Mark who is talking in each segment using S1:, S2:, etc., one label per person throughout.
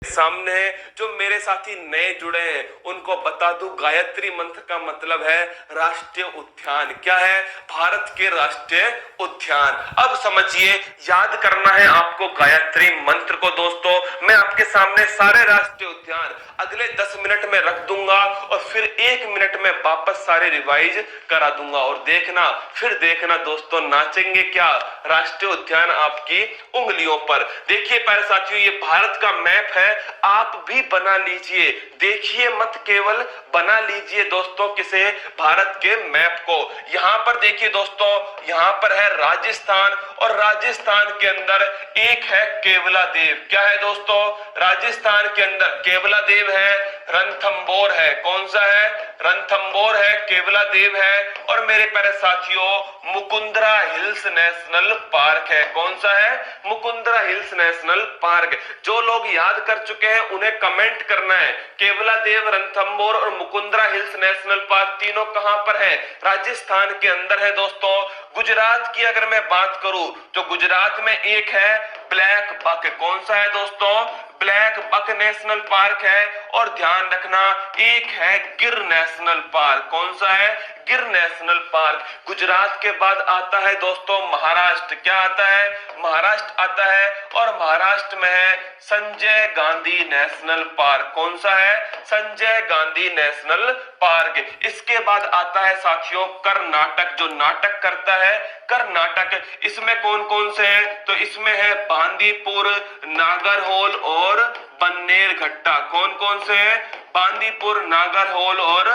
S1: सामने है। जो मेरे साथी नए जुड़े हैं उनको बता दूं, गायत्री मंत्र का मतलब है राष्ट्रीय उद्यान। क्या है? भारत के राष्ट्रीय उद्यान। अब समझिए, याद करना है आपको गायत्री मंत्र को। दोस्तों, मैं आपके सामने सारे राष्ट्रीय उद्यान अगले 10 मिनट में रख दूंगा और फिर 1 मिनट में वापस सारे रिवाइज करा दूंगा। और देखना, फिर देखना दोस्तों, नाचेंगे क्या राष्ट्रीय उद्यान आपकी उंगलियों पर। देखिए प्यारे साथियों, ये भारत का मैप है, आप भी बना लीजिए। देखिए मत, केवल बना लीजिए दोस्तों किसे, भारत के मैप को। यहां पर देखिए दोस्तों, यहां पर है राजस्थान और राजस्थान के अंदर एक है केवला देव। क्या है दोस्तों? राजस्थान के अंदर केवला देव है, रणथंबोर है। कौन सा है? रणथंबोर है, केवला देव है। और मेरे प्यारे साथियों, मुकुंदरा हिल्स नेशनल पार्क है। कौन सा है? Mukundra hills national park. जो लोग याद कर चुके हैं उन्हें कमेंट करना है। केवला देव, रणथंबोर और मुकुंदरा हिल्स नेशनल पार्क तीनों कहां पर है? राजस्थान के अंदर है दोस्तों। गुजरात की अगर मैं बात करूं तो गुजरात में एक है ब्लैक बक। कौन सा है दोस्तों? ब्लैक बक नेशनल पार्क है। और ध्यान रखना, एक है गिर नेशनल पार्क। कौन सा है? गिर नेशनल पार्क। गुजरात के बाद आता है दोस्तों महाराष्ट्र। क्या आता है? महाराष्ट्र आता है। और महाराष्ट्र में है संजय गांधी नेशनल पार्क। कौन सा है? Sanjay Gandhi national park. इसके बाद आता है साथियों कर्नाटक, जो नाटक करता है कर्नाटक। इसमें कौन कौन से हैं? तो इसमें है बांदीपुर, नागरहोल और बन्नेरघट्टा। कौन कौन से हैं? बांदीपुर, नागरहोल और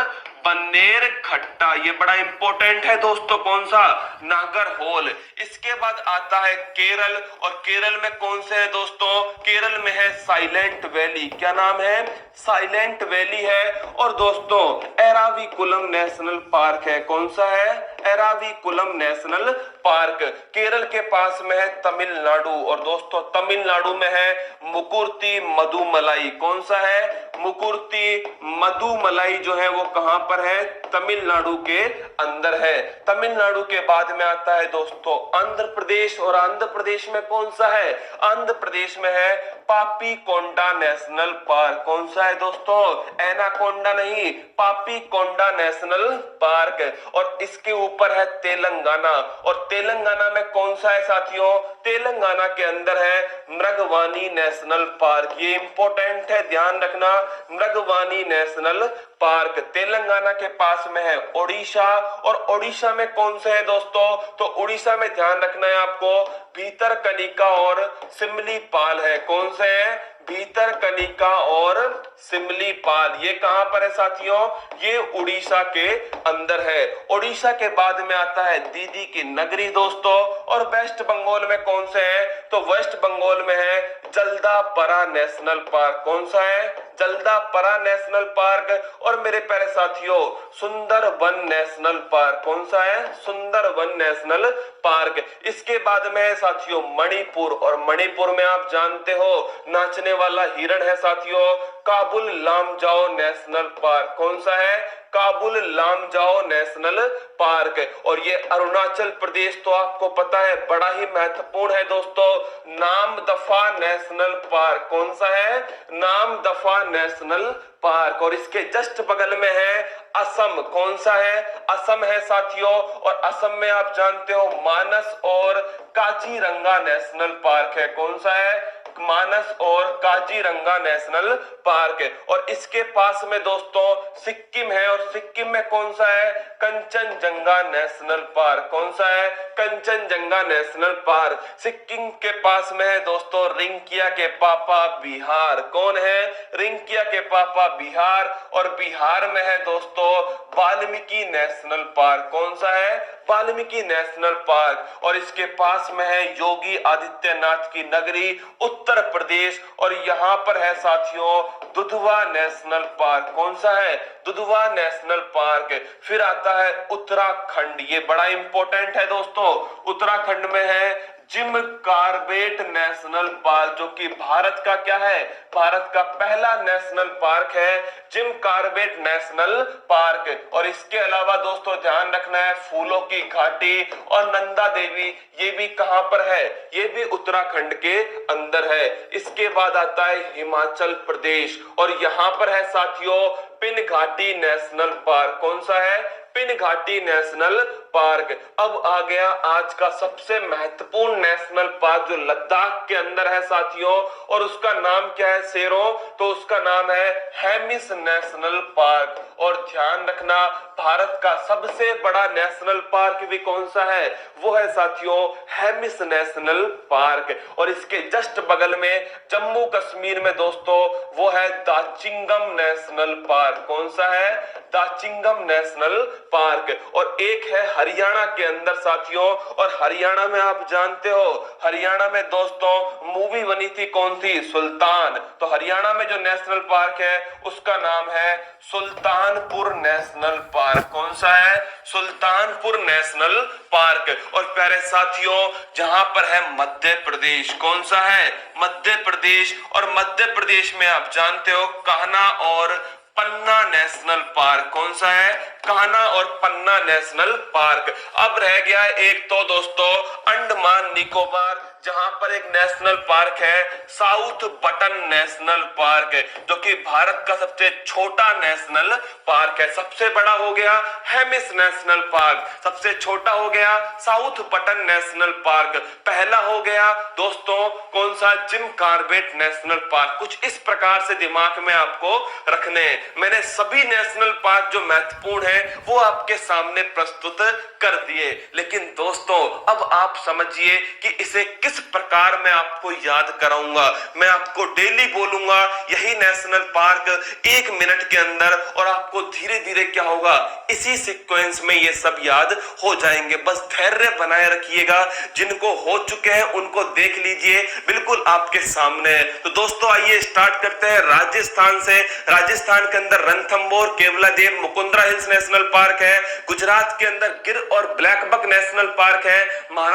S1: बन्नेरघट्टा। ये बड़ा इंपॉर्टेंट है दोस्तों। कौन सा? नागरहोल। इसके बाद आता है केरल, और केरल में कौन से है दोस्तों? केरल में है साइलेंट वैली। क्या नाम है? साइलेंट वैली है। और दोस्तों एराविकुलम नेशनल पार्क है। कौन सा है? Eravikulam national park. केरल के पास में है तमिलनाडु, और दोस्तों तमिलनाडु में है मुकुर्ती मदुमलाई। कौन सा है? मुकुर्ती मदुमलाई जो है वो कहां पर है? तमिलनाडु के अंदर है। तमिलनाडु के बाद में आता है दोस्तों आंध्र प्रदेश, और आंध्र प्रदेश में कौन सा है? आंध्र प्रदेश में है पापी कोंडा नेशनल पार्क। कौन सा है दोस्तों? एनाकोंडा नहीं, पापी कोंडा नेशनल पार्क। और इसके ऊपर है तेलंगाना, और तेलंगाना में कौन सा है साथियों? तेलंगाना के अंदर है मृगवानी नेशनल पार्क। ये इंपॉर्टेंट है, ध्यान रखना, मृगवानी नेशनल पार्क। तेलंगाना के पास में है ओडिशा, और ओडिशा में कौन से है दोस्तों? तो ओडिशा में ध्यान रखना है आपको, भीतरकनिका और सिमलीपाल है। कौन से है? भीतरकनिका और सिमलीपाल। ये कहां पर है साथियों? ये उड़ीसा के अंदर है। उड़ीसा के बाद में आता है दीदी की नगरी दोस्तों। और वेस्ट बंगाल में कौन से है? तो वेस्ट बंगाल में है जल्दापरा नेशनल पार्क। कौन सा है? जल्दापरा नेशनल पार्क। और मेरे प्यारे साथियों सुंदरबन नेशनल पार्क। कौन सा है? Sundarban national park. इसके बाद में है साथियों मणिपुर, और मणिपुर में आप जानते हो नाचने वाला हिरण है साथियों, काबुल लामजाओ नेशनल पार्क। कौन सा है? Kabul Lamjao national park. और ये अरुणाचल प्रदेश तो आपको पता है बड़ा ही महत्वपूर्ण है दोस्तों, नामदफा नेशनल पार्क। कौन सा है? Namdapha national park. और इसके जस्ट बगल में है असम। कौन सा है? असम है साथियों। और असम में आप जानते हो मानस और काजीरंगा नेशनल पार्क है। कौन सा है? मानस और काजीरंगा नेशनल पार्क। और इसके पास में दोस्तों सिक्किम है, और सिक्किम में कौन सा है? Kanchenjunga national park. कौन सा है? Kanchenjunga national park. सिक्किम के पास में है दोस्तों रिंकिया के पापा बिहार। कौन है? रिंकिया के पापा बिहार। और बिहार में है दोस्तों वाल्मीकि नेशनल पार्क। कौन सा है? Valmiki national park. और इसके पास में है योगी आदित्यनाथ की नगरी उत्तर प्रदेश, और यहां पर है साथियों दुधवा नेशनल पार्क। कौन सा है? Dudhwa national park. फिर आता है उत्तराखंड, ये बड़ा इंपॉर्टेंट है दोस्तों। उत्तराखंड में है जिम कॉर्बेट नेशनल पार्क, जो कि भारत का क्या है, भारत का पहला नेशनल पार्क है जिम कॉर्बेट नेशनल पार्क। और इसके अलावा दोस्तों ध्यान रखना है, फूलों की घाटी और नंदा देवी, ये भी कहां पर है, ये भी उत्तराखंड के अंदर है। इसके बाद आता है हिमाचल प्रदेश, और यहां पर है साथियों पिन घाटी नेशनल पार्क। कौन सा है, पिन घाटी नेशनल पार्क। अब आ गया आज का सबसे महत्वपूर्ण नेशनल पार्क जो लद्दाख के अंदर है साथियों, और उसका नाम क्या है शेरों, तो उसका नाम है हेमिस नेशनल पार्क। और ध्यान रखना, भारत का सबसे बड़ा नेशनल पार्क भी कौन सा है, वो है साथियों हेमिस नेशनल पार्क। और इसके जस्ट बगल में जम्मू कश्मीर में दोस्तों वो है दाचिंगम नेशनल पार्क। कौन सा है, दाचिंगम नेशनल पार्क। और एक है हरियाणा के अंदर साथियों, और हरियाणा में आप जानते हो, हरियाणा में दोस्तों मूवी बनी थी कौन सी, सुल्तान। तो हरियाणा में जो नेशनल पार्क है उसका नाम है सुल्तानपुर नेशनल पार्क। कौन सा है, सुल्तानपुर नेशनल पार्क। और प्यारे साथियों जहां पर है मध्य प्रदेश, कौन सा है, मध्य प्रदेश। और मध्य प्रदेश में आप जानते हो कान्हा और पन्ना नेशनल पार्क। कौन सा है, कान्हा और पन्ना नेशनल पार्क। अब रह गया एक तो दोस्तों अंडमान निकोबार, जहां पर एक नेशनल पार्क है साउथ बटन नेशनल पार्क, जो कि भारत का सबसे छोटा नेशनल पार्क है। सबसे बड़ा हो गया हेमिस नेशनल पार्क, सबसे छोटा हो गया साउथ बटन नेशनल पार्क, पहला हो गया दोस्तों कौन सा, जिम कॉर्बेट नेशनल पार्क। कुछ इस प्रकार से दिमाग में आपको रखने हैं। मैंने सभी नेशनल पार्क जो महत्वपूर्ण है वो आपके सामने प्रस्तुत कर दिए, लेकिन दोस्तों अब आप समझिए कि इसे किस प्रकार मैं आपको याद कराऊंगा। मैं आपको डेली बोलूंगा यही नेशनल पार्क 1 मिनट के अंदर, और आपको धीरे धीरे क्या होगा, इसी सीक्वेंस में ये सब याद हो जाएंगे। बस धैर्य बनाए रखिएगा, जिनको हो चुके हैं उनको देख लीजिए, बिल्कुल आपके सामने है। तो दोस्तों आइए स्टार्ट करते हैं राजस्थान से। राजस्थान के अंदर Ranthambore, Keoladeo, Mukundra hills national park है। गुजरात के अंदर गिर और ब्लैकबक नेशनल पार्क है।